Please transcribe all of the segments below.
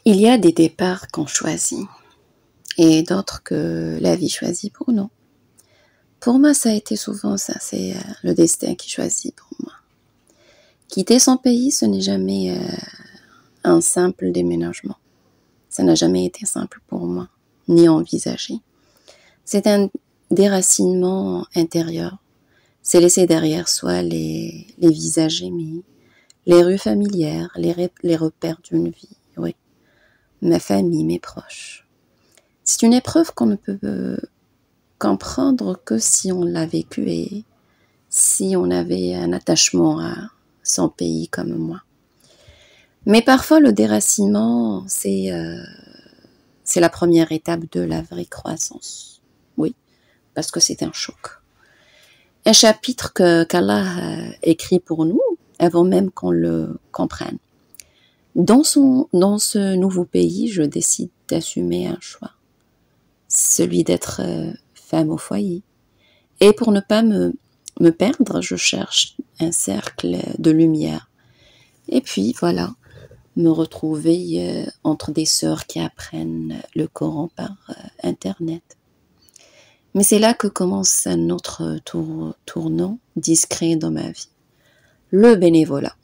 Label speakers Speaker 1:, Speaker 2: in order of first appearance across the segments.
Speaker 1: Il y a des départs qu'on choisit et d'autres que la vie choisit pour nous. Pour moi, ça a été souvent ça, c'est le destin qui choisit pour moi. Quitter son pays, ce n'est jamais un simple déménagement. Ça n'a jamais été simple pour moi, ni envisagé. C'est un déracinement intérieur. C'est laisser derrière soi les visages aimés, les rues familières, les repères d'une vie, oui. Ma famille, mes proches. C'est une épreuve qu'on ne peut comprendre que si on l'a vécu et si on avait un attachement à son pays comme moi. Mais parfois, le déracinement, c'est la première étape de la vraie croissance. Oui, parce que c'est un choc. Un chapitre qu'Allah écrit pour nous avant même qu'on le comprenne. Dans ce nouveau pays, je décide d'assumer un choix. Celui d'être femme au foyer. Et pour ne pas me perdre, je cherche un cercle de lumière. Et puis voilà, me retrouver entre des sœurs qui apprennent le Coran par Internet. Mais c'est là que commence un autre tournant discret dans ma vie. Le bénévolat.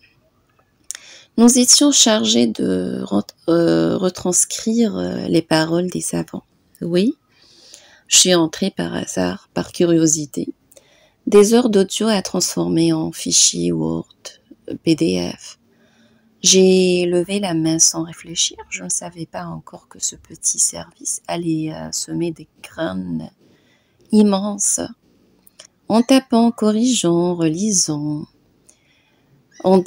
Speaker 1: Nous étions chargés de retranscrire les paroles des savants. Oui, je suis entrée par hasard, par curiosité. Des heures d'audio à transformer en fichiers Word, PDF. J'ai levé la main sans réfléchir. Je ne savais pas encore que ce petit service allait semer des graines immenses. En tapant, corrigeant, relisant, je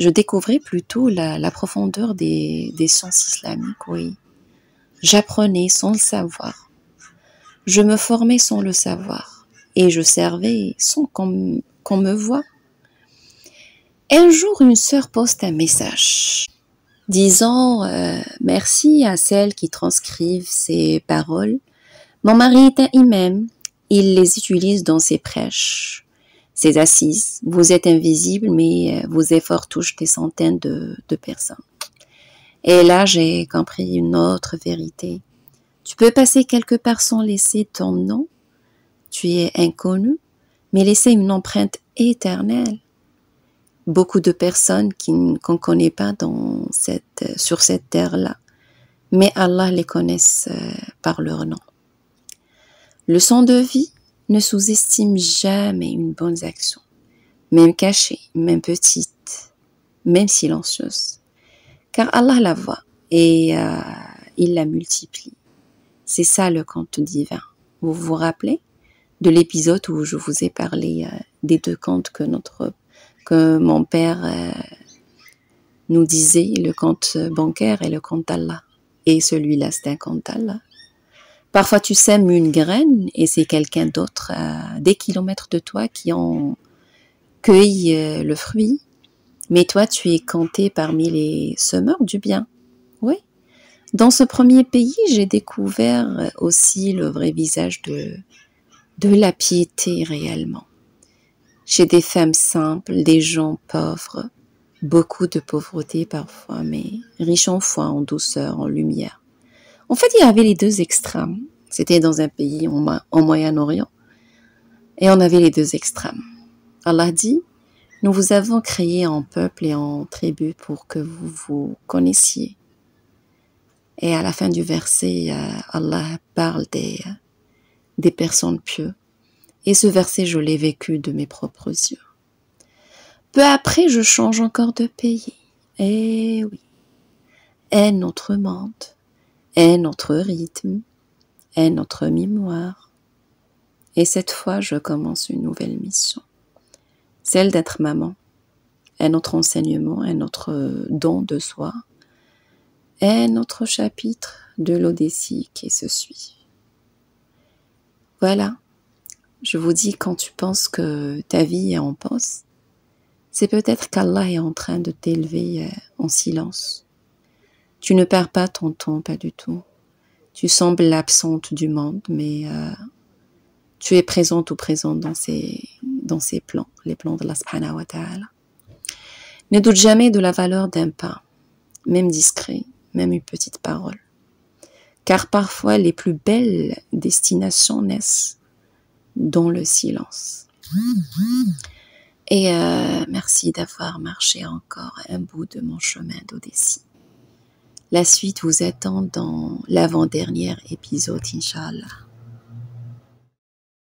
Speaker 1: découvrais plutôt la profondeur des sciences islamiques, oui. J'apprenais sans le savoir. Je me formais sans le savoir. Et je servais sans qu'on me voie. Un jour, une sœur poste un message disant merci à celles qui transcrivent ces paroles. Mon mari est un imam. Il les utilise dans ses prêches. Ses assises. Vous êtes invisible, mais vos efforts touchent des centaines de personnes. Et là, j'ai compris une autre vérité. Tu peux passer quelque part sans laisser ton nom. Tu es inconnu, mais laisser une empreinte éternelle. Beaucoup de personnes qu'on ne connaît pas sur cette terre-là, mais Allah les connaisse par leur nom. Leçon de vie, ne sous-estime jamais une bonne action, même cachée, même petite, même silencieuse, car Allah la voit et il la multiplie. C'est ça le conte divin. Vous vous rappelez de l'épisode où je vous ai parlé des deux contes que mon père nous disait, le compte bancaire et le compte d'Allah. Et celui-là, c'est un compte d'Allah. Parfois, tu sèmes une graine et c'est quelqu'un d'autre à des kilomètres de toi qui en cueille le fruit. Mais toi, tu es compté parmi les semeurs du bien. Oui. Dans ce premier pays, j'ai découvert aussi le vrai visage de la piété réellement. Chez des femmes simples, des gens pauvres, beaucoup de pauvreté parfois, mais riches en foi, en douceur, en lumière. En fait, il y avait les deux extrêmes. C'était dans un pays en Moyen-Orient. Et on avait les deux extrêmes. Allah dit, nous vous avons créé en peuple et en tribu pour que vous vous connaissiez. Et à la fin du verset, Allah parle des personnes pieuses. Et ce verset, je l'ai vécu de mes propres yeux. Peu après, je change encore de pays. Eh oui. Un autre monde, un autre rythme, un autre mémoire. Et cette fois, je commence une nouvelle mission. Celle d'être maman. Un autre enseignement, un autre don de soi. Un autre chapitre de l'Odyssée qui se suit. Voilà. Je vous dis, quand tu penses que ta vie est en pause, c'est peut-être qu'Allah est en train de t'élever en silence. Tu ne perds pas ton temps, pas du tout. Tu sembles absente du monde, mais tu es présente ou présent dans ses plans, les plans de Allah subhanahu wa ta'ala. Ne doute jamais de la valeur d'un pas. même discret, même une petite parole. Car parfois, les plus belles destinations naissent dans le silence. Et merci d'avoir marché encore un bout de mon chemin d'Odessie. La suite vous attend dans l'avant-dernier épisode, Inch'Allah.